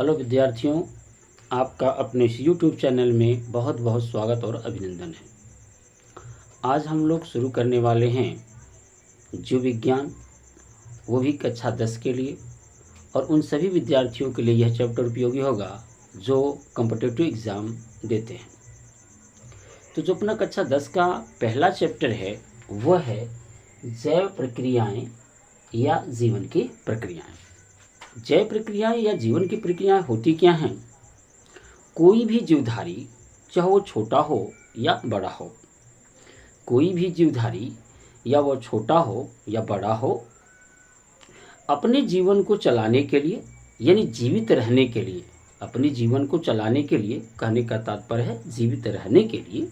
Hello विद्यार्थियों, आपका अपने इस YouTube चैनल में बहुत बहुत स्वागत और अभिनंदन है। आज हम लोग शुरू करने वाले हैं जीव विज्ञान, वो भी कक्षा 10 के लिए, और उन सभी विद्यार्थियों के लिए यह चैप्टर उपयोगी होगा जो कॉम्पिटिटिव एग्ज़ाम देते हैं। तो जो अपना कक्षा 10 का पहला चैप्टर है वह है जैव प्रक्रियाएं या जीवन की प्रक्रियाएं। जैव प्रक्रियाएं या जीवन की प्रक्रियाएं होती क्या हैं? कोई भी जीवधारी, चाहे वो छोटा हो या बड़ा हो, कोई भी जीवधारी या वो छोटा हो या बड़ा हो, अपने जीवन को चलाने के लिए यानी जीवित रहने के लिए, अपने जीवन को चलाने के लिए, कहने का तात्पर्य है जीवित रहने के लिए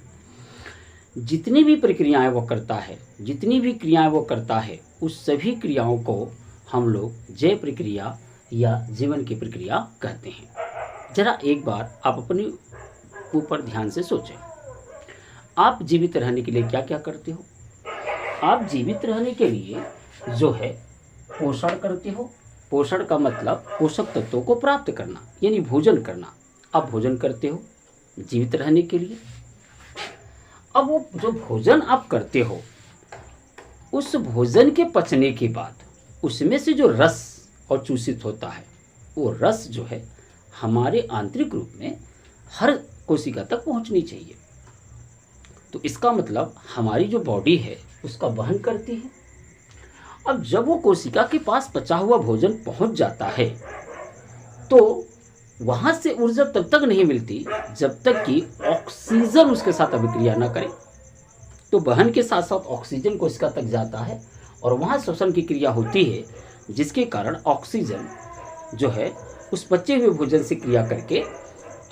जितनी भी प्रक्रियाएं वो करता है, जितनी भी क्रियाएं वो करता है, उस सभी क्रियाओं को हम लोग जैव प्रक्रिया या जीवन की प्रक्रिया कहते हैं। जरा एक बार आप अपने ऊपर ध्यान से सोचें, आप जीवित रहने के लिए क्या क्या करते हो? आप जीवित रहने के लिए जो है पोषण करते हो। पोषण का मतलब पोषक तत्वों को प्राप्त करना यानी भोजन करना। आप भोजन करते हो जीवित रहने के लिए। अब वो जो भोजन आप करते हो, उस भोजन के पचने के बाद उसमें से जो रस और चूषित होता है, वो रस जो है हमारे आंतरिक रूप में हर कोशिका तक पहुंचनी चाहिए। तो इसका मतलब हमारी जो बॉडी है उसका वहन करती है। अब जब वो कोशिका के पास पचा हुआ भोजन पहुंच जाता है तो वहां से ऊर्जा तब तक नहीं मिलती जब तक कि ऑक्सीजन उसके साथ अभिक्रिया ना करे। तो वहन के साथ साथ ऑक्सीजन कोशिका तक जाता है और वहां श्वसन की क्रिया होती है, जिसके कारण ऑक्सीजन जो है उस पचे हुए भोजन से क्रिया करके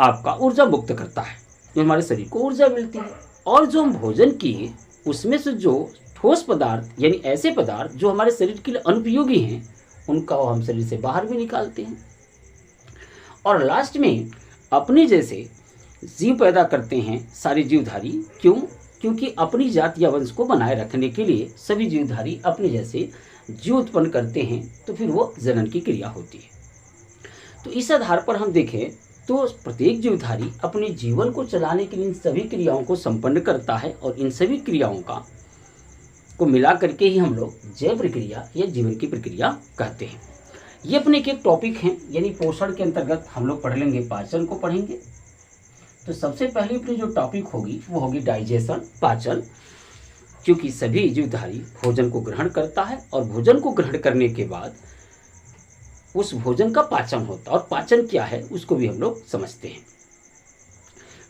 आपका ऊर्जा मुक्त करता है, जो हमारे शरीर को ऊर्जा मिलती है। और जो हम भोजन किए उसमें से जो ठोस पदार्थ यानी ऐसे पदार्थ जो हमारे शरीर के लिए अनुपयोगी हैं, उनका हम शरीर से बाहर भी निकालते हैं। और लास्ट में अपने जैसे जीव पैदा करते हैं सारे जीवधारी। क्यों? क्योंकि अपनी जाति या वंश को बनाए रखने के लिए सभी जीवधारी अपने जैसे जीव उत्पन्न करते हैं, तो फिर वो जनन की क्रिया होती है। तो इस आधार पर हम देखें तो प्रत्येक जीवधारी अपने जीवन को चलाने के लिए इन सभी क्रियाओं को संपन्न करता है, और इन सभी क्रियाओं को मिला करके ही हम लोग जैव प्रक्रिया या जीवन की प्रक्रिया कहते हैं। ये अपने एक टॉपिक हैं, यानी पोषण के अंतर्गत हम लोग पढ़ लेंगे, पाचन को पढ़ेंगे। तो सबसे पहले अपनी जो टॉपिक होगी वो होगी डाइजेशन, पाचन। क्योंकि सभी जीवधारी भोजन को ग्रहण करता है और भोजन को ग्रहण करने के बाद उस भोजन का पाचन होता है, और पाचन क्या है उसको भी हम लोग समझते हैं।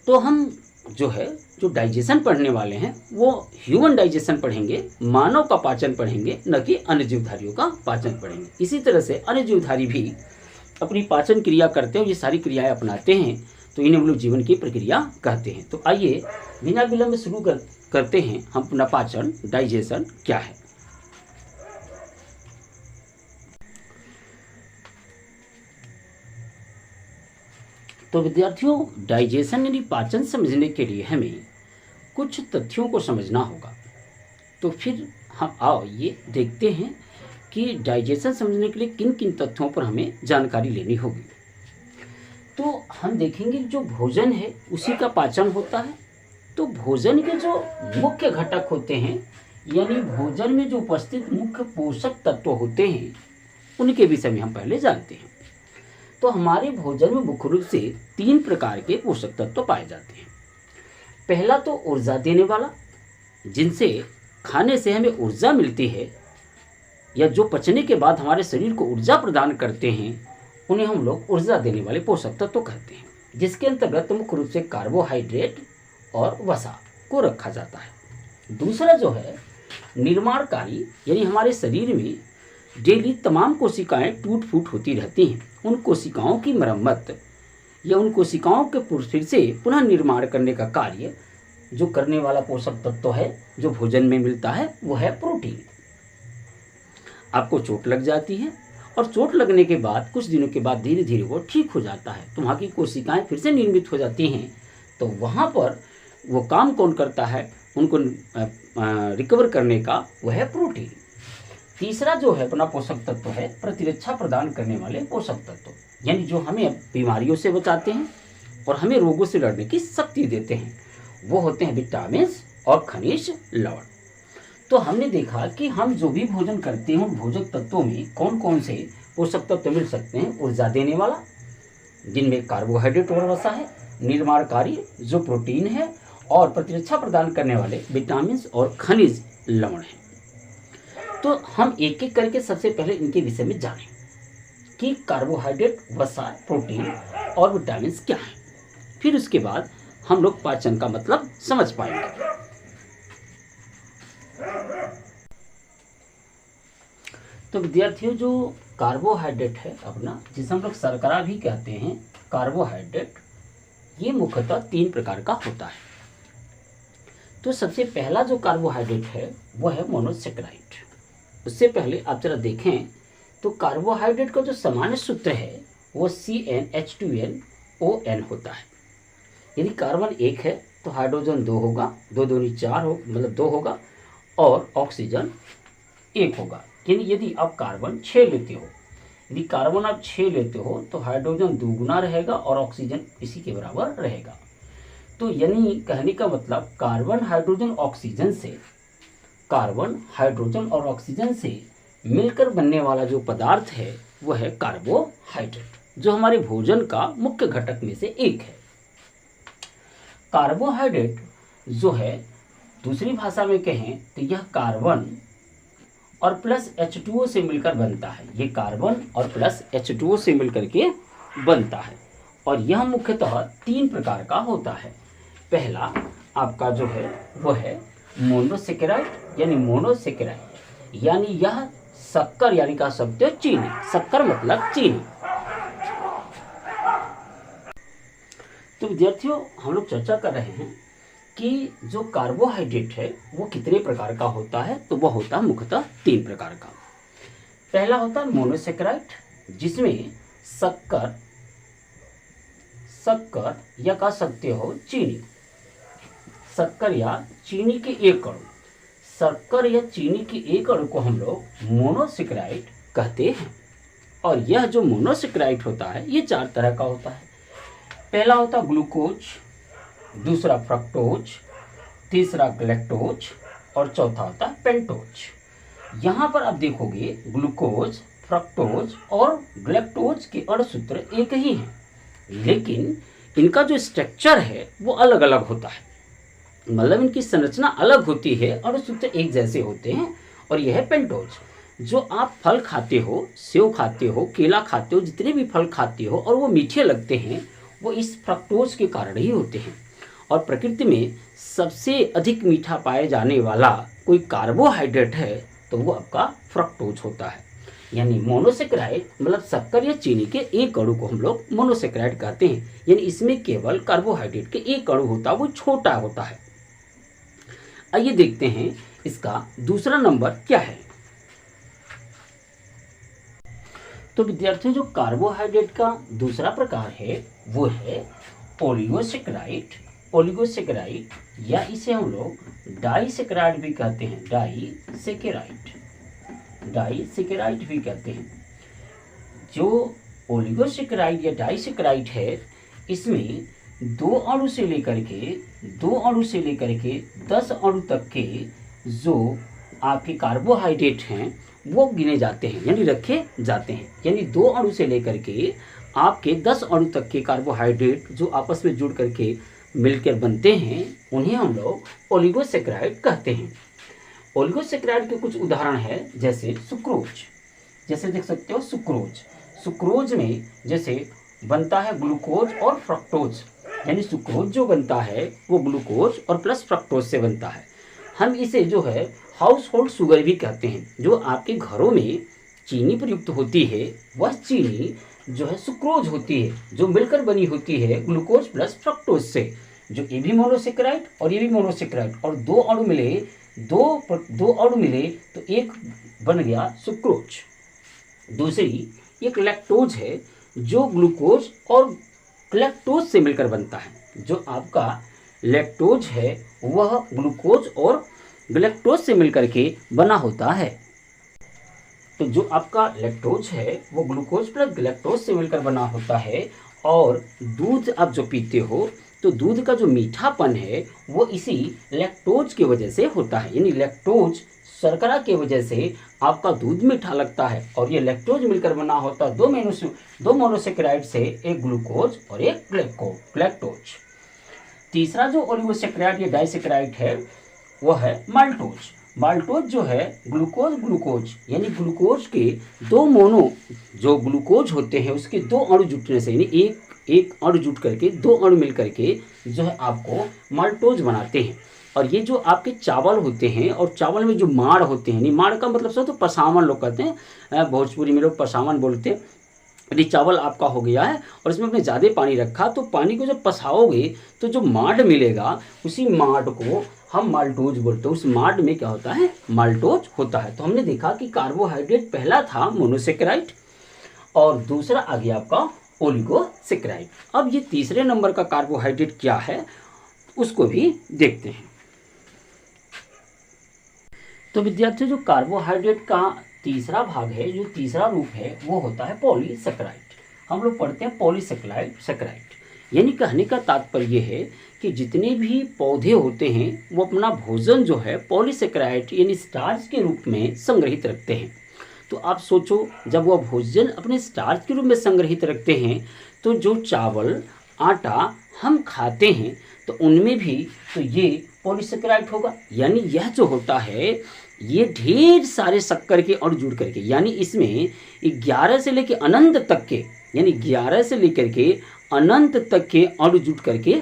तो हम जो डाइजेशन पढ़ने वाले हैं वो ह्यूमन डाइजेशन पढ़ेंगे, मानव का पाचन पढ़ेंगे, न कि अन्य जीवधारियों का पाचन पढ़ेंगे। इसी तरह से अन्य जीवधारी भी अपनी पाचन क्रिया करते हैं, ये सारी क्रियाएं अपनाते हैं, तो इन्हें हम लोग जीवन की प्रक्रिया कहते हैं। तो आइए बिना विलंब शुरू करते हैं हम अपना पाचन, डाइजेशन क्या है। तो विद्यार्थियों, डाइजेशन यानी पाचन समझने के लिए हमें कुछ तथ्यों को समझना होगा। तो फिर हम आओ ये देखते हैं कि डाइजेशन समझने के लिए किन किन तथ्यों पर हमें जानकारी लेनी होगी। तो हम देखेंगे जो भोजन है उसी का पाचन होता है। तो भोजन के जो मुख्य घटक होते हैं, यानी भोजन में जो उपस्थित मुख्य पोषक तत्व होते हैं, उनके विषय में हम पहले जानते हैं। तो हमारे भोजन में मुख्य रूप से 3 प्रकार के पोषक तत्व पाए जाते हैं। पहला तो ऊर्जा देने वाला, जिनसे खाने से हमें ऊर्जा मिलती है, या जो पचने के बाद हमारे शरीर को ऊर्जा प्रदान करते हैं, उन्हें हम लोग ऊर्जा देने वाले पोषक तत्व कहते हैं, जिसके अंतर्गत मुख्य रूप से कार्बोहाइड्रेट और वसा को रखा जाता है। दूसरा जो है निर्माणकारी, यानी हमारे शरीर में डेली तमाम कोशिकाएं टूट फूट होती रहती हैं, उन कोशिकाओं की मरम्मत या उन कोशिकाओं के फिर से पुनः निर्माण करने का कार्य जो करने वाला पोषक तत्व है जो भोजन में मिलता है, वो है प्रोटीन। आपको चोट लग जाती है और चोट लगने के बाद कुछ दिनों के बाद धीरे धीरे वो ठीक हो जाता है, तो वहाँ की कोशिकाएं फिर से निर्मित हो जाती हैं। तो वहाँ पर वो काम कौन करता है, उनको रिकवर करने का, वो है प्रोटीन। तीसरा जो है अपना पोषक तत्व है प्रतिरक्षा प्रदान करने वाले पोषक तत्व। यानी जो हमें बीमारियों से बचाते हैं और हमें रोगों से लड़ने की शक्ति देते हैं, वो होते हैं विटामिन और खनिज लवण। तो हमने देखा कि हम जो भी भोजन करते हैं उन भोजक तत्वों में कौन कौन से पोषक तत्व मिल सकते हैं। ऊर्जा देने वाला, जिनमें कार्बोहाइड्रेट और वसा है, निर्माणकारी जो प्रोटीन है, और प्रतिरक्षा प्रदान करने वाले विटामिन और खनिज लवण हैं। तो हम एक एक करके सबसे पहले इनके विषय में जानें कि कार्बोहाइड्रेट, वसा, प्रोटीन और विटामिन क्या है। फिर उसके बाद हम लोग पाचन का मतलब समझ पाएंगे। तो विद्यार्थियों, जो कार्बोहाइड्रेट है अपना, जिसे हम लोग शर्करा भी कहते हैं, कार्बोहाइड्रेट, ये मुख्यतः 3 प्रकार का होता है। तो सबसे पहला जो कार्बोहाइड्रेट है वो है मोनोसेकेराइड। उससे पहले आप जरा देखें तो कार्बोहाइड्रेट का जो सामान्य सूत्र है वो CnH2nOn होता है। यदि कार्बन 1 है तो हाइड्रोजन 2 होगा, 2 दूनी 4 हो, मतलब 2 होगा, और ऑक्सीजन 1 होगा। यानी यदि आप कार्बन 6 लेते हो, यदि कार्बन आप 6 लेते हो तो हाइड्रोजन दुगुना रहेगा और ऑक्सीजन इसी के बराबर रहेगा। तो यानी कहने का मतलब कार्बन हाइड्रोजन ऑक्सीजन से, कार्बन हाइड्रोजन और ऑक्सीजन से मिलकर बनने वाला जो पदार्थ है वो है कार्बोहाइड्रेट, जो हमारे भोजन का मुख्य घटक में से एक है। कार्बोहाइड्रेट जो है, दूसरी भाषा में कहें तो यह कार्बन और प्लस H2O से मिलकर बनता है। ये कार्बन और प्लस H2O से मिलकर के बनता है, और यह मुख्यतः 3 प्रकार का होता है। पहला आपका जो है वो है मोनोसेकेराइड, यानी मोनोसेकेराइड, यानी यह शक्कर, यानी कह सकते हो चीनी। शक्कर मतलब चीनी। तो विद्यार्थियों, हम लोग चर्चा कर रहे हैं कि जो कार्बोहाइड्रेट है वो कितने प्रकार का होता है। तो वह होता है मुख्यतः 3 प्रकार का। पहला होता है मोनोसेकेराइड, जिसमें शक्कर या कह सकते हो चीनी, शक्कर या चीनी के एक अणु, शक्कर या चीनी के एक अणु को हम लोग मोनोसेकेराइड कहते हैं। और यह जो मोनोसेकेराइड होता है ये 4 तरह का होता है। पहला होता है ग्लूकोज, दूसरा फ्रक्टोज, तीसरा गैलेक्टोज और चौथा होता है पेंटोज। यहाँ पर आप देखोगे ग्लूकोज, फ्रक्टोज और गैलेक्टोज के अणुसूत्र एक ही हैं, लेकिन इनका जो स्ट्रक्चर है वो अलग अलग होता है, मतलब इनकी संरचना अलग होती है, अणुसूत्र एक जैसे होते हैं। और यह है पेंटोज। जो आप फल खाते हो, सेव खाते हो, केला खाते हो, जितने भी फल खाते हो और वो मीठे लगते हैं, वो इस फ्रक्टोज के कारण ही होते हैं। और प्रकृति में सबसे अधिक मीठा पाए जाने वाला कोई कार्बोहाइड्रेट है तो वो आपका फ्रक्टोज होता है। यानी मोनोसेकेराइड मतलब शक्कर या चीनी के एक अणु को हम लोग मोनोसेकेराइड कहते हैं। यानी इसमें केवल कार्बोहाइड्रेट के एक अणु होता है, वो छोटा होता है। आइए देखते हैं इसका दूसरा नंबर क्या है। तो विद्यार्थियों, जो कार्बोहाइड्रेट का दूसरा प्रकार है वो है ओलिगोसेकेराइड। ओलिगोसेकेराइड या इसे हम लोग डाइसेकेराइड भी कहते हैं, डाइसेकेराइड भी कहते हैं। जो ओलिगोसेकेराइड या डाइसेकेराइड है, इसमें 2 अणु से लेकर के 10 अणु तक के जो आपके कार्बोहाइड्रेट हैं वो गिने जाते हैं, यानी रखे जाते हैं। यानी 2 अणु से लेकर के आपके 10 अणु तक के कार्बोहाइड्रेट जो आपस में जुड़ करके मिलकर बनते हैं, उन्हें हम लोग ओलिगोसेकेराइड कहते हैं। ओलिगोसेकेराइड के कुछ उदाहरण है, जैसे सुक्रोज, जैसे देख सकते हो सुक्रोज में जैसे बनता है ग्लूकोज और फ्रक्टोज, यानी सुक्रोज जो बनता है वो ग्लूकोज और प्लस फ्रक्टोज से बनता है। हम इसे जो है हाउस होल्ड शुगर भी कहते हैं। जो आपके घरों में चीनी प्रयुक्त होती है वह चीनी जो है सुक्रोज होती है, जो मिलकर बनी होती है ग्लूकोज प्लस फ्रक्टोज से। जो ये भी मोनोसेकेराइड और ये भी मोनोसेकेराइड, और 2 अणु मिले, दो अणु मिले तो एक बन गया सुक्रोज। दूसरी एक लैक्टोज है, जो ग्लूकोज और गैलेक्टोज से मिलकर बनता है। जो आपका लैक्टोज है वह ग्लूकोज और गैलेक्टोज से मिलकर के बना होता है। तो जो आपका लैक्टोज है वो ग्लूकोज प्लस गैलेक्टोज से मिलकर बना होता है। और दूध आप जो पीते हो तो दूध का जो मीठापन है वो इसी लैक्टोज की वजह से होता है, यानी लैक्टोज शर्करा की वजह से आपका दूध मीठा लगता है। और ये लैक्टोज मिलकर बना होता है दो मोनोसेकेराइड से, एक ग्लूकोज और एक गैलेक्टोज। तीसरा जो ओलिगोसेकेराइड या डाइसेकेराइड है वो है माल्टोज। माल्टोज जो है ग्लूकोज यानी ग्लूकोज के दो मोनो जो ग्लूकोज होते हैं उसके दो अणु जुटने से, यानी एक अणु जुट करके दो अणु मिल करके जो है आपको माल्टोज बनाते हैं। और ये जो आपके चावल होते हैं और चावल में जो माड़ होते हैं, यानी माड़ का मतलब सब तो पसावन लोग कहते हैं, भोजपुरी में लोग पसावन बोलते हैं। यदि चावल आपका हो गया है और इसमें आपने ज़्यादा पानी रखा तो पानी को जब पसाओगे तो जो माड़ मिलेगा उसी माड़ को हम माल्टोज बोलते हैं। उस माड़ में क्या होता है, माल्टोज होता है। तो हमने देखा कि कार्बोहाइड्रेट पहला था मोनोसेकेराइड और दूसरा आ गया आपका ओलिगोसेकेराइड। अब ये तीसरे नंबर का कार्बोहाइड्रेट क्या है उसको भी देखते हैं। तो विद्यार्थियों, जो कार्बोहाइड्रेट का तीसरा भाग है, जो तीसरा रूप है वो होता है पॉलीसेकेराइड। हम लोग पढ़ते हैं पॉलीसेकेराइड, यानी कहने का तात्पर्य ये है कि जितने भी पौधे होते हैं वो अपना भोजन जो है पॉलीसेकेराइड यानी स्टार्च के रूप में संग्रहित रखते हैं। तो आप सोचो, जब वह भोजन अपने स्टार्च के रूप में संग्रहित रखते हैं तो जो चावल आटा हम खाते हैं तो उनमें भी तो ये पॉलीसेकेराइड होगा। यानी यह जो होता है ये ढेर सारे शक्कर के अणु जुड़ करके, यानी इसमें 11 से लेकर अनंत तक के, यानी 11 से लेकर के अनंत तक के अणु जुट करके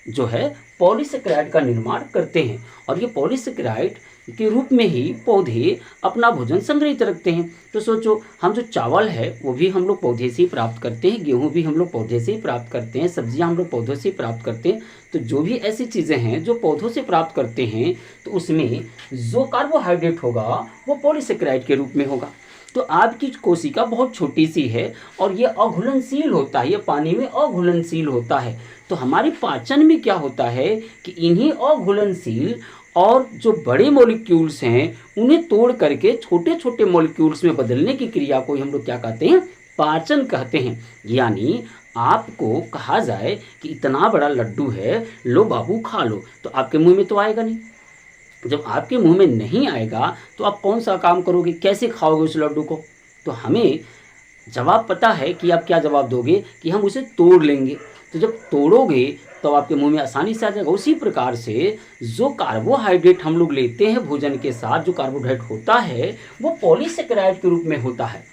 जो है पॉलीसेकेराइड का निर्माण करते हैं। और ये पॉलीसेकेराइड के रूप में ही पौधे अपना भोजन संग्रहित रखते हैं। तो सोचो, हम जो चावल है वो भी हम लोग पौधे से ही प्राप्त करते हैं, गेहूं भी हम लोग पौधे से ही प्राप्त करते हैं, सब्जियां हम लोग पौधों से ही प्राप्त करते हैं। तो जो भी ऐसी चीज़ें हैं जो पौधों से प्राप्त करते हैं तो उसमें जो कार्बोहाइड्रेट होगा वो पॉलीसेकेराइड के रूप में होगा। तो आपकी कोशिका बहुत छोटी सी है और ये अघुलनशील होता है, ये पानी में अघुलनशील होता है। तो हमारे पाचन में क्या होता है कि इन्हीं अघुलनशील और जो बड़े मॉलिक्यूल्स हैं उन्हें तोड़ करके छोटे छोटे मॉलिक्यूल्स में बदलने की क्रिया को हम लोग क्या कहते हैं, पाचन कहते हैं। यानी आपको कहा जाए कि इतना बड़ा लड्डू है, लो बाबू खा लो, तो आपके मुंह में तो आएगा नहीं। जब आपके मुंह में नहीं आएगा तो आप कौन सा काम करोगे, कैसे खाओगे उस लड्डू को? तो हमें जवाब पता है कि आप क्या जवाब दोगे कि हम उसे तोड़ लेंगे। तो जब तोड़ोगे तो आपके मुंह में आसानी से आ जाएगा। उसी प्रकार से जो कार्बोहाइड्रेट हम लोग लेते हैं भोजन के साथ, जो कार्बोहाइड्रेट होता है वो पॉलीसेकेराइड के रूप में होता है।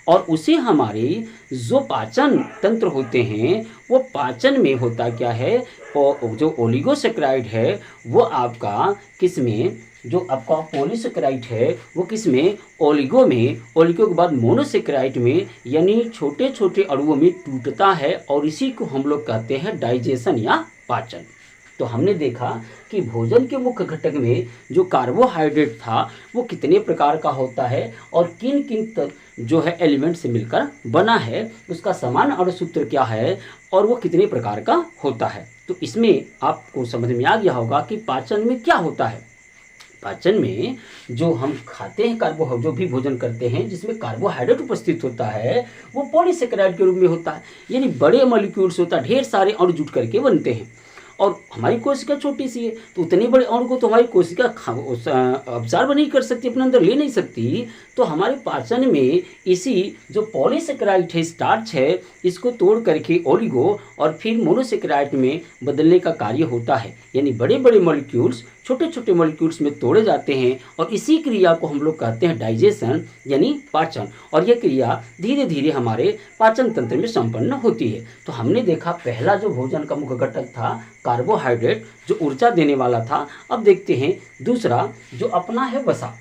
और उसे हमारे जो पाचन तंत्र होते हैं वो पाचन में होता क्या है, जो ओलिगोसेकेराइड है वो आपका किस में, जो आपका पॉलीसेकेराइड है वो किस में, ओलिगो में, ओलिगो के बाद मोनोसेकेराइड में, यानी छोटे छोटे अणुओं में टूटता है। और इसी को हम लोग कहते हैं डाइजेशन या पाचन। तो हमने देखा कि भोजन के मुख्य घटक में जो कार्बोहाइड्रेट था वो कितने प्रकार का होता है और किन किन जो है एलिमेंट से मिलकर बना है, उसका समान अणुसूत्र क्या है और वो कितने प्रकार का होता है। तो इसमें आपको समझ में आ गया होगा कि पाचन में क्या होता है। पाचन में जो हम खाते हैं, जो भी भोजन करते हैं जिसमें कार्बोहाइड्रेट उपस्थित होता है वो पॉलीसेकेराइड के रूप में होता है। यानी बड़े मॉलिक्यूल्स होता है, ढेर सारे अणु जुट करके बनते हैं। और हमारी कोशिका छोटी सी है तो उतने बड़े अणु को तो हमारी कोशिका ऑब्जर्व नहीं कर सकती, अपने अंदर ले नहीं सकती। तो हमारे पाचन में इसी जो पॉलीसेकेराइड है, स्टार्च है, इसको तोड़ करके ओलिगो और फिर मोनोसेकेराइड में बदलने का कार्य होता है। यानी बड़े बड़े मॉलिक्यूल्स छोटे छोटे मॉलिक्यूल्स में तोड़े जाते हैं और इसी क्रिया को हम लोग कहते हैं डाइजेशन यानी पाचन। और यह क्रिया धीरे धीरे हमारे पाचन तंत्र में संपन्न होती है। तो हमने देखा पहला जो भोजन का मुख्य घटक था कार्बोहाइड्रेट, जो ऊर्जा देने वाला था। अब देखते हैं दूसरा जो अपना है वसा,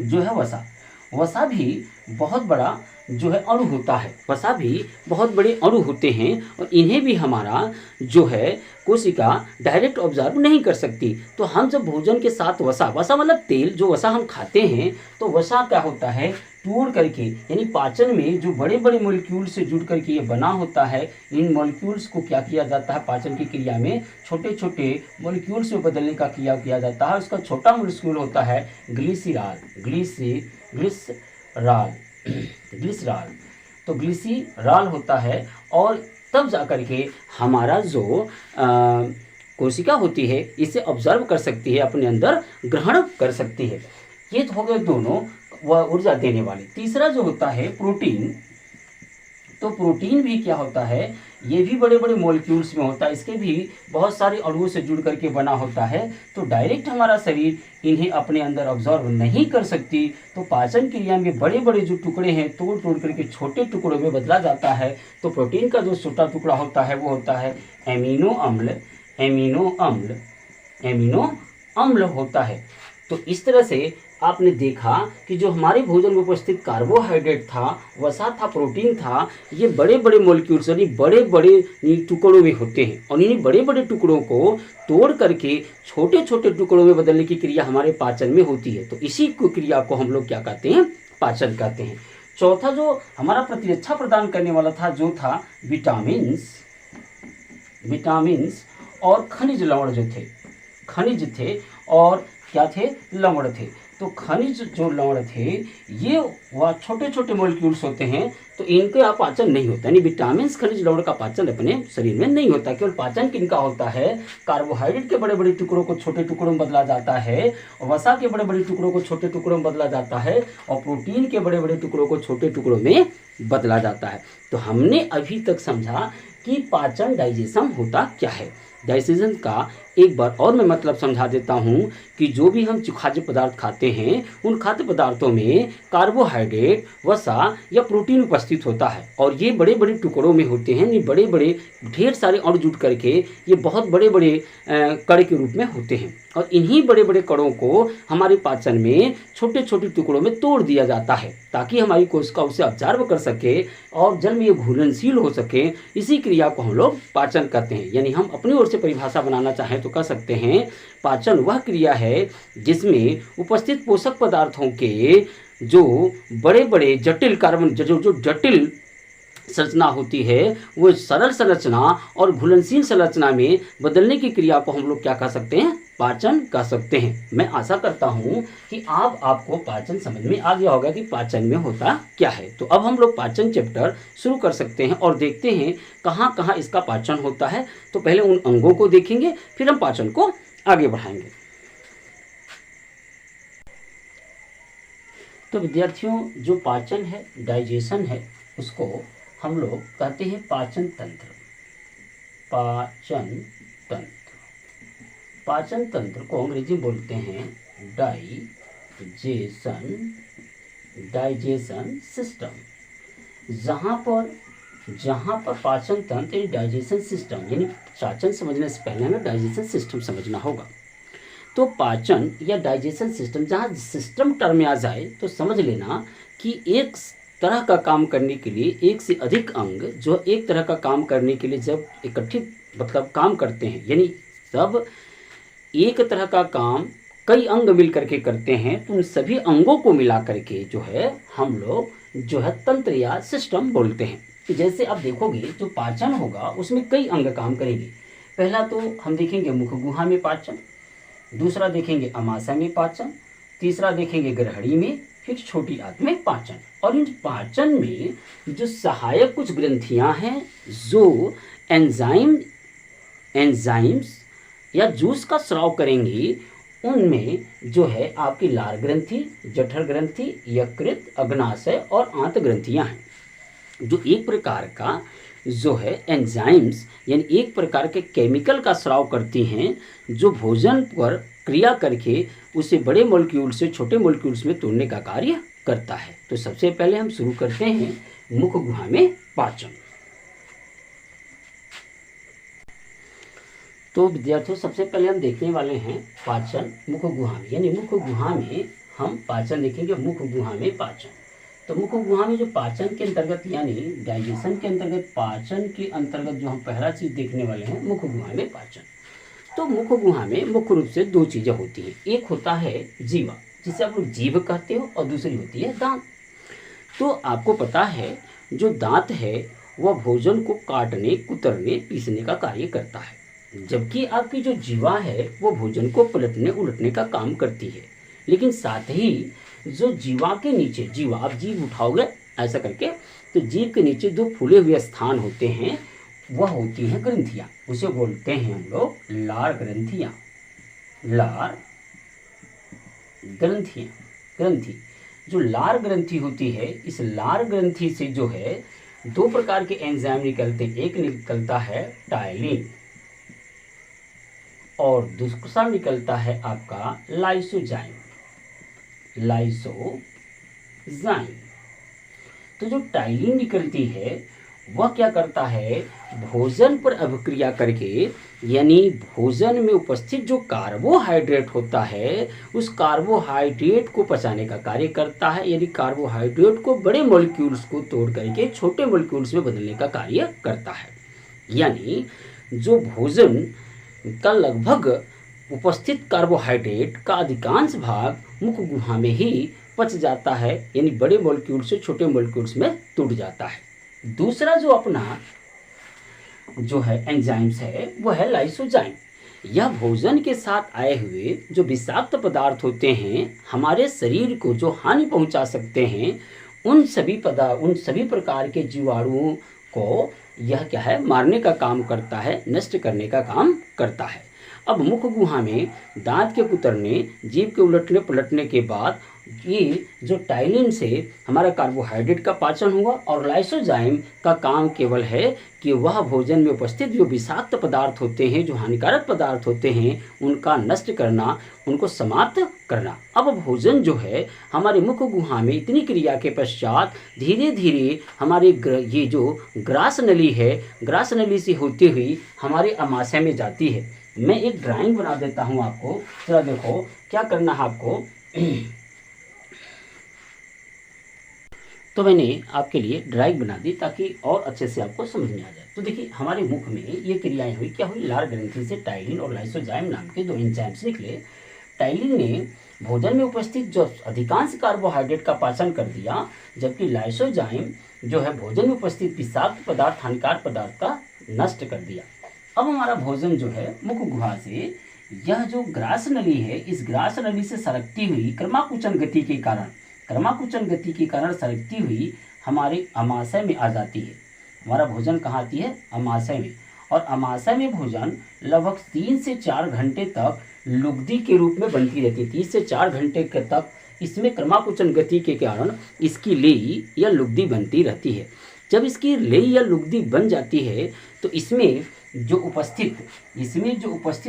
जो है वसा। वसा भी बहुत बड़ा जो है अणु होता है, वसा भी बहुत बड़े अणु होते हैं और इन्हें भी हमारा जो है कोशिका डायरेक्ट ऑब्जर्व नहीं कर सकती। तो हम जब भोजन के साथ वसा मतलब तेल, जो वसा हम खाते हैं तो वसा क्या होता है, तोड़ करके, यानी पाचन में जो बड़े बड़े मॉलिक्यूल से जुड़ करके ये बना होता है, इन मॉलिक्यूल्स को क्या किया जाता है, पाचन की क्रिया में छोटे छोटे मॉलिक्यूल्स में बदलने का क्रिया किया जाता है। उसका छोटा मॉलिक्यूल होता है ग्लिसरॉल, राल, ग्लिसराल। तो ग्लिसराल होता है और तब जा कर के हमारा जो कोशिका होती है इसे ऑब्जर्व कर सकती है, अपने अंदर ग्रहण कर सकती है। ये तो हो गए दोनों वह ऊर्जा देने वाले। तीसरा जो होता है प्रोटीन, तो प्रोटीन भी क्या होता है, ये भी बड़े बड़े मॉलिक्यूल्स में होता है, इसके भी बहुत सारे अणुओं से जुड़ करके बना होता है। तो डायरेक्ट हमारा शरीर इन्हें अपने अंदर ऑब्जर्व नहीं कर सकती, तो पाचन क्रिया में बड़े बड़े जो टुकड़े हैं तोड़ तोड़ करके छोटे टुकड़ों में बदला जाता है। तो प्रोटीन का जो छोटा टुकड़ा होता है वो होता है एमिनो अम्ल, एमिनो अम्ल, एमिनो अम्ल होता है। तो इस तरह से आपने देखा कि जो हमारे भोजन में उपस्थित कार्बोहाइड्रेट था, वसा था, प्रोटीन था, ये बड़े बड़े मॉलिक्यूल्स यानी बड़े बड़े टुकड़ों में होते हैं और इन्हीं बड़े बड़े टुकड़ों को तोड़ करके छोटे छोटे टुकड़ों में बदलने की क्रिया हमारे पाचन में होती है। तो इसी क्रिया को हम लोग क्या कहते हैं, पाचन कहते हैं। चौथा जो हमारा प्रतिरक्षा प्रदान करने वाला था जो था विटामिन्स, विटामिन्स और खनिज लवण जो थे, खनिज थे और क्या थे, लवण थे। तो खनिज जो लवण थे ये वह छोटे छोटे मॉलिक्यूल्स होते हैं, तो इनका पाचन नहीं होता, यानी विटामिन खनिज लवण का पाचन अपने शरीर में नहीं होता। केवल पाचन किनका होता है, कार्बोहाइड्रेट के बड़े बड़े टुकड़ों को छोटे टुकड़ों में बदला जाता है, और वसा के बड़े बड़े टुकड़ों को छोटे टुकड़ों में बदला जाता है, और प्रोटीन के बड़े बड़े टुकड़ों को छोटे टुकड़ों में बदला जाता है। तो हमने अभी तक समझा कि पाचन, डाइजेशन होता क्या है। डाइजेशन का एक बार और मैं मतलब समझा देता हूँ कि जो भी हम खाद्य पदार्थ खाते हैं उन खाद्य पदार्थों में कार्बोहाइड्रेट, वसा या प्रोटीन उपस्थित होता है, और ये बड़े बड़े टुकड़ों में होते हैं। ये बड़े बड़े ढेर सारे अणु जुट करके ये बहुत बड़े बड़े कण के रूप में होते हैं, और इन्हीं बड़े बड़े कणों को हमारे पाचन में छोटे छोटे टुकड़ों में तोड़ दिया जाता है ताकि हमारी कोशिका उसे ऑब्जर्व कर सके और जल में ये घुलनशील हो सके। इसी क्रिया को हम लोग पाचन कहते हैं। यानी हम अपनी ओर से परिभाषा बनाना चाहें तो कह सकते हैं पाचन वह क्रिया है जिसमें उपस्थित पोषक पदार्थों के जो बड़े बड़े जटिल कार्बन जो जटिल संरचना होती है वो सरल संरचना और घुलनशील संरचना में बदलने की क्रिया को हम लोग क्या कह सकते हैं, पाचन कह सकते हैं। मैं आशा करता हूं कि आपको पाचन समझ में आ गया होगा कि पाचन में होता क्या है। तो अब हम लोग पाचन चैप्टर शुरू कर सकते हैं और देखते हैं कहाँ कहाँ इसका पाचन होता है। तो पहले उन अंगों को देखेंगे, फिर हम पाचन को आगे बढ़ाएंगे। तो विद्यार्थियों, जो पाचन है, डाइजेशन है, उसको हम लोग कहते हैं पाचन तंत्र। पाचन तंत्र, पाचन तंत्र को अंग्रेजी में बोलते हैं डाइजेशन, डाइजेशन सिस्टम। जहाँ पर पाचन तंत्र यानी डाइजेशन सिस्टम, यानी पाचन समझने से पहले हमें डाइजेशन सिस्टम समझना होगा। तो पाचन या डाइजेशन सिस्टम, जहाँ सिस्टम टर्म में आ जाए तो समझ लेना कि एक तरह का काम करने के लिए एक से अधिक अंग जो एक तरह का काम करने के लिए जब इकट्ठित मतलब काम करते हैं, यानी सब एक तरह का काम कई अंग मिल करके करते हैं, तो उन सभी अंगों को मिला करके जो है हम लोग जो है तंत्र या सिस्टम बोलते हैं। जैसे आप देखोगे जो पाचन होगा उसमें कई अंग काम करेंगे। पहला तो हम देखेंगे मुख गुहा में पाचन, दूसरा देखेंगे अमाशय में पाचन, तीसरा देखेंगे ग्रहणी में, फिर छोटी आंत में पाचन। और इन पाचन में जो सहायक कुछ ग्रंथियां हैं जो एंजाइम्स या जूस का स्राव करेंगी, उनमें जो है आपकी लार ग्रंथि, जठर ग्रंथि, यकृत, अग्नाशय और आंत ग्रंथियां हैं, जो एक प्रकार का जो है एंजाइम्स यानी एक प्रकार के केमिकल का स्राव करती हैं, जो भोजन पर क्रिया करके उसे बड़े मॉलिक्यूल से छोटे मॉलिक्यूल्स में तोड़ने का कार्य करता है। तो सबसे पहले हम शुरू करते हैं मुख गुहा में पाचन। तो विद्यार्थियों, सबसे पहले हम देखने वाले हैं पाचन मुख गुहा में, यानी मुख गुहा में हम पाचन देखेंगे। मुख गुहा में पाचन, तो मुख गुहा में जो पाचन के अंतर्गत यानी डाइजेशन के अंतर्गत पाचन के अंतर्गत जो हम पहला चीज देखने वाले हैं मुख गुहा में पाचन। तो मुख गुहा में मुख्य रूप से दो चीजें होती हैं, एक होता है जीवा जिसे आप लोग जीभ कहते हो, और दूसरी होती है दांत। तो आपको पता है जो दांत है वह भोजन को काटने, कुतरने, पीसने का कार्य करता है, जबकि आपकी जो जीवा है वो भोजन को पलटने उलटने का काम करती है। लेकिन साथ ही जो जीवा के नीचे, जीवा आप जीभ उठाओगे ऐसा करके, तो जीभ के नीचे दो फूले हुए स्थान होते हैं, वह होती हैं ग्रंथियाँ। उसे बोलते हैं हम लोग लार ग्रंथियाँ। लार ग्रंथियाँ, ग्रंथि, जो लार ग्रंथि होती है, इस लार ग्रंथि से जो है दो प्रकार के एंजाइम निकलते हैं। एक निकलता है टायलिन और दूसरा निकलता है आपका लाइसोजाइम। लाइसोजाइम। तो जो टाइलिन निकलती है वह क्या करता है, भोजन पर अभिक्रिया करके, यानी भोजन में उपस्थित जो कार्बोहाइड्रेट होता है उस कार्बोहाइड्रेट को पचाने का कार्य करता है, यानी कार्बोहाइड्रेट को बड़े मॉलिक्यूल्स को तोड़ करके छोटे मॉलिक्यूल्स में बदलने का कार्य करता है। यानी जो भोजन का लगभग उपस्थित कार्बोहाइड्रेट का अधिकांश भाग मुख गुहा में ही पच जाता है, यानी बड़े मॉलिक्यूल से छोटे मॉलिक्यूल्स में टूट जाता है। दूसरा जो अपना जो है एंजाइम्स है वो है लाइसोजाइम। यह भोजन के साथ आए हुए जो विषाक्त पदार्थ होते हैं, हमारे शरीर को जो हानि पहुंचा सकते हैं, उन सभी प्रकार के जीवाणुओं को यह क्या है, मारने का काम करता है, नष्ट करने का काम करता है। अब मुख गुहा में दांत के कुतरने, जीभ के उलटने पलटने के बाद ये जो टाइलिन से हमारा कार्बोहाइड्रेट का पाचन हुआ, और लाइसोजाइम का काम केवल है कि वह भोजन में उपस्थित जो विषाक्त पदार्थ होते हैं, जो हानिकारक पदार्थ होते हैं, उनका नष्ट करना, उनको समाप्त करना। अब भोजन जो है हमारे मुख गुहा में इतनी क्रिया के पश्चात धीरे धीरे हमारे ये जो ग्रास नली है, ग्रास नली से होती हुई हमारे आमाशय में जाती है। मैं एक ड्राइंग बना देता हूँ आपको, जरा देखो क्या करना है आपको। तो मैंने आपके लिए ड्राइंग बना दी ताकि और अच्छे से आपको समझ में आ जाए। तो देखिए हमारे मुख में ये क्रियाएं हुई, क्या हुई, लार ग्रंथि से टाइलिन और लाइसोजाइम नाम के दो एंजाइम्स निकले। टाइलिन ने भोजन में उपस्थित जो अधिकांश कार्बोहाइड्रेट का पाचन कर दिया, जबकि लाइसोजाइम जो है भोजन में उपस्थित विषाक्त पदार्थ, हानिकारक पदार्थ का नष्ट कर दिया। अब हमारा भोजन जो है मुख गुहा से यह जो ग्रास नली है, इस ग्रास नली से सरकती हुई क्रमाकुचन गति के कारण सरकती हुई हमारे आमाशय में आ जाती है। हमारा भोजन कहाँ आती है, आमाशय में। और आमाशय में भोजन लगभग 3 से 4 घंटे तक लुगदी के रूप में बनती रहती है। 3 से 4 घंटे तक इसमें क्रमाकुचन गति के कारण इसकी लेई या लुगदी बनती रहती है। जब इसकी लेई या लुगदी बन जाती है तो इसमें जो उपस्थित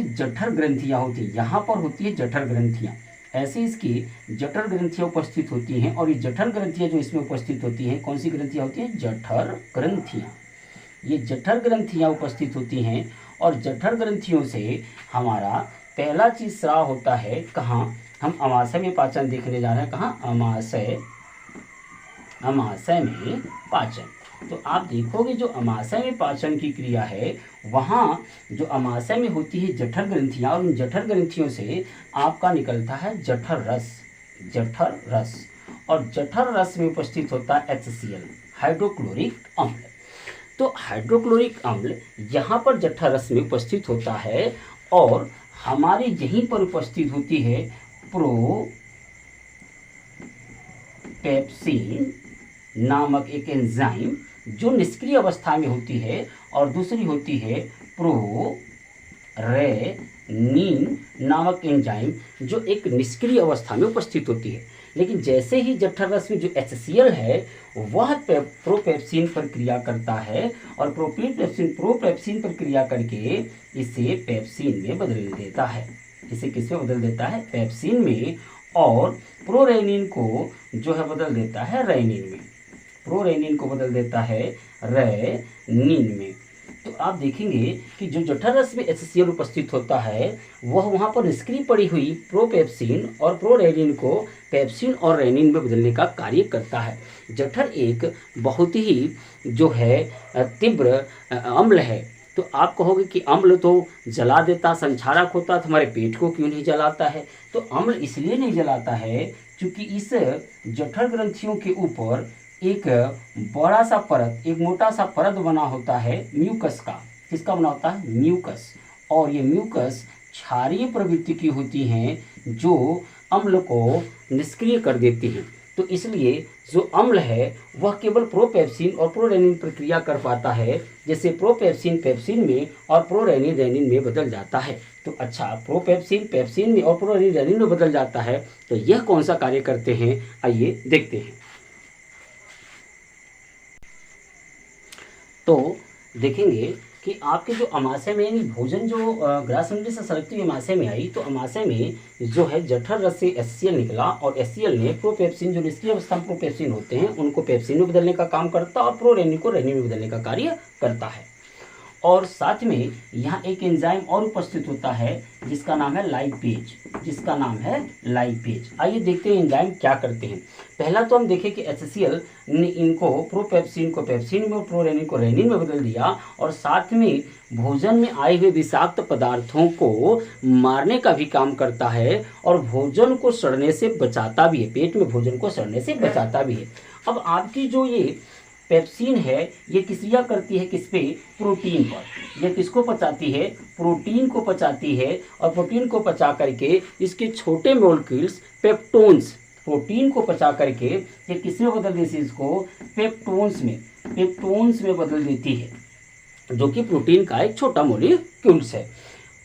जठर ग्रंथियाँ होती हैं, यहाँ पर होती है जठर ग्रंथियाँ, ऐसे इसकी जठर ग्रंथियाँ उपस्थित होती हैं। और ये जठर ग्रंथियाँ जो इसमें उपस्थित होती हैं, कौन सी ग्रंथियाँ होती हैं, जठर ग्रंथियाँ। ये जठर ग्रंथियाँ उपस्थित होती हैं और जठर ग्रंथियों से हमारा पहला चीज स्राव होता है, कहाँ, हम आमाशय में पाचन देखने जा रहे हैं, कहाँ, आमाशय में पाचन। तो आप देखोगे जो आमाशय में पाचन की क्रिया है, वहाँ जो आमाशय में होती है जठर ग्रंथियाँ, और उन जठर ग्रंथियों से आपका निकलता है जठर रस। और जठर रस में उपस्थित होता है HCl, हाइड्रोक्लोरिक अम्ल। तो हाइड्रोक्लोरिक अम्ल यहाँ पर जठर रस में उपस्थित होता है और हमारे यहीं पर उपस्थित होती है प्रोपेप्सिन नामक एक एंजाइम जो निष्क्रिय अवस्था में होती है, और दूसरी होती है प्रोरेनिन नामक एंजाइम जो एक निष्क्रिय अवस्था में उपस्थित होती है। लेकिन जैसे ही जठर रस में जो HCl है वह प्रोपेप्सिन पर क्रिया करता है, और प्रोपेप्सिन पर क्रिया करके इसे पेप्सिन में बदल देता है। इसे किस में बदल देता है, पेप्सिन में, और प्रोरेनिन को जो है बदल देता है रेनिन में। प्रोरेनिन को बदल देता है रेनिन में। तो आप देखेंगे कि जो जठर रस में HCl उपस्थित होता है वह वहाँ पर निष्क्रिय पड़ी हुई प्रोपेप्सिन और प्रोरेनिन को पेप्सिन और रेनिन में बदलने का कार्य करता है। जठर एक बहुत ही जो है तीव्र अम्ल है। तो आप कहोगे कि अम्ल तो जला देता, संक्षारक होता, तो हमारे पेट को क्यों नहीं जलाता है? तो अम्ल इसलिए नहीं जलाता है क्योंकि इस जठर ग्रंथियों के ऊपर एक बड़ा सा परत, एक मोटा सा परत बना होता है म्यूकस का। किसका बना होता है? म्यूकस। और ये म्यूकस क्षारीय प्रवृत्ति की होती हैं जो अम्ल को निष्क्रिय कर देती हैं। तो इसलिए जो अम्ल है वह केवल प्रोपेप्सिन और प्रोरेनिन प्रक्रिया कर पाता है, जैसे प्रोपेप्सिन पेप्सिन में और प्रोरेनिन रेनिन में बदल जाता है। तो अच्छा, प्रोपेप्सिन पेप्सिन में और प्रोरेनिन रेनिन में बदल जाता है, तो यह कौन सा कार्य करते हैं, आइए देखते हैं। तो देखेंगे कि आपके जो अमाशय में यानी भोजन जो ग्रासमंडी से सलगती अमाशय में आई, तो अमाशय में जो है जठर रस से HCl निकला और HCl ने प्रोपेप्सिन, जो निष्क्रिय अवस्था में प्रोपेप्सिन होते हैं, उनको पेप्सिन में बदलने का काम करता है और प्रोरेनिन को रेनिन में बदलने का कार्य करता है। और साथ में यहाँ एक एंजाइम और उपस्थित होता है जिसका नाम है लाइपेज, जिसका नाम है लाइपेज। आइए देखते हैं एंजाइम क्या करते हैं। पहला तो हम देखें कि HCl ने इनको प्रोपेप्सिन को पेप्सिन में और प्रोरेनिन को रेनिन में बदल दिया, और साथ में भोजन में आए हुए विषाक्त पदार्थों को मारने का भी काम करता है और भोजन को सड़ने से बचाता भी है, पेट में भोजन को सड़ने से बचाता भी है। अब आपकी जो ये पेप्सिन है ये क्रिया करती है किस पे, प्रोटीन पर। ये किसको पचाती है, प्रोटीन को पचाती है, और प्रोटीन को पचा करके इसके छोटे मॉलिक्यूल्स पेप्टोन्स, प्रोटीन को पचा करके ये किसमें बदल देती है, इसको पेप्टोन्स में बदल देती है, जो कि प्रोटीन का एक छोटा मॉलिक्यूल्स है।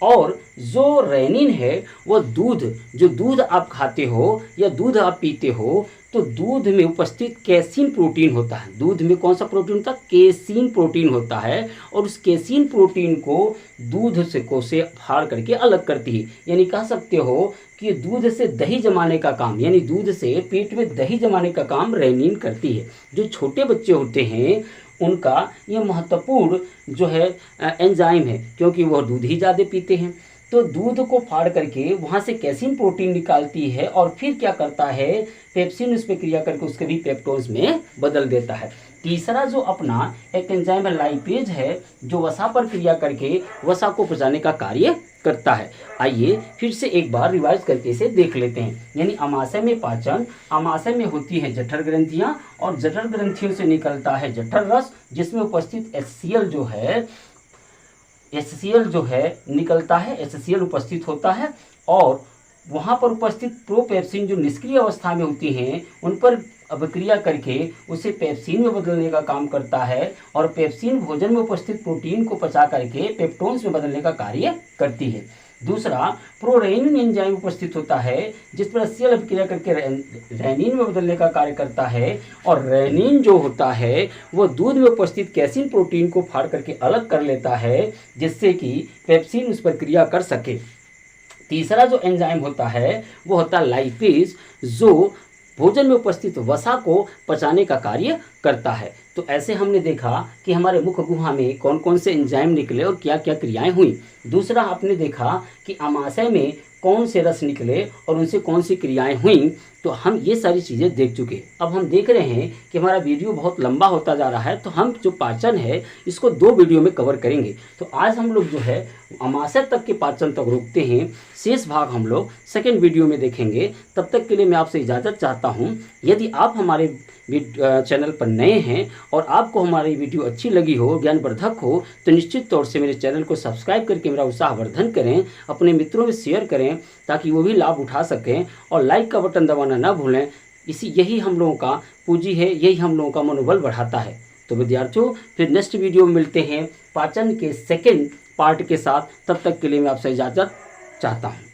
और जो रेनिन है वो दूध, जो दूध आप खाते हो या दूध आप पीते हो, तो दूध में उपस्थित केसीन प्रोटीन होता है। दूध में कौन सा प्रोटीन होता है, केसीन प्रोटीन होता है, और उस केसीन प्रोटीन को दूध से फाड़ करके अलग करती है। यानी कह सकते हो कि दूध से दही जमाने का काम, यानी दूध से पेट में दही जमाने का काम रेनिन करती है। जो छोटे बच्चे होते हैं उनका ये महत्वपूर्ण जो है एंजाइम है, क्योंकि वह दूध ही ज़्यादा पीते हैं। तो दूध को फाड़ करके वहाँ से कैसीन प्रोटीन निकालती है, और फिर क्या करता है, पेप्सिन उस पर क्रिया करके उसके भी पेप्टोन्स में बदल देता है। तीसरा जो अपना एक एंजाइम लाइपेज है, जो वसा पर क्रिया करके वसा को पचाने का कार्य करता है। आइए फिर से एक बार रिवाइज करके इसे देख लेते हैं। यानी अमाशय में पाचन, अमाशय में होती है जठर ग्रंथियां, और जठर ग्रंथियों से निकलता है जठर रस, जिसमें उपस्थित HCl जो है निकलता है, HCl उपस्थित होता है, और वहाँ पर उपस्थित प्रोपेप्सिन जो निष्क्रिय अवस्था में होती हैं उन पर अभिक्रिया करके उसे पेप्सिन में बदलने का काम करता है, और पेप्सिन भोजन में उपस्थित प्रोटीन को पचा करके पेप्टोन्स में बदलने का कार्य करती है। दूसरा, प्रोरेनिन एंजाइम उपस्थित होता है जिस पर HCl अभिक्रिया करके रेनिन में बदलने का कार्य करता है, और रेनिन जो होता है वो दूध में उपस्थित कैसीन प्रोटीन को फाड़ करके अलग कर लेता है, जिससे कि पेप्सिन उस पर क्रिया कर सके। तीसरा जो एंजाइम होता है वो होता है लाइपेज, जो भोजन में उपस्थित वसा को पचाने का कार्य करता है। तो ऐसे हमने देखा कि हमारे मुख गुहा में कौन कौन से एंजाइम निकले और क्या क्या क्रियाएं हुई। दूसरा, आपने देखा कि अमाशय में कौन से रस निकले और उनसे कौन सी क्रियाएं हुई। तो हम ये सारी चीज़ें देख चुके। अब हम देख रहे हैं कि हमारा वीडियो बहुत लंबा होता जा रहा है, तो हम जो पाचन है इसको 2 वीडियो में कवर करेंगे। तो आज हम लोग जो है अमाशय तक के पाचन तक रोकते हैं, शेष भाग हम लोग सेकेंड वीडियो में देखेंगे। तब तक के लिए मैं आपसे इजाज़त चाहता हूँ। यदि आप हमारे चैनल पर नए हैं और आपको हमारी वीडियो अच्छी लगी हो, ज्ञानवर्धक हो, तो निश्चित तौर से मेरे चैनल को सब्सक्राइब करके मेरा उत्साहवर्धन करें, अपने मित्रों में शेयर करें ताकि वो भी लाभ उठा सकें, और लाइक का बटन दबाना ना भूलें। यही हम लोगों का पूंजी है, यही हम लोगों का मनोबल बढ़ाता है। तो विद्यार्थियों, फिर नेक्स्ट वीडियो में मिलते हैं पाचन के सेकेंड पार्ट के साथ। तब तक के लिए मैं आपसे इजाज़त चाहता हूँ।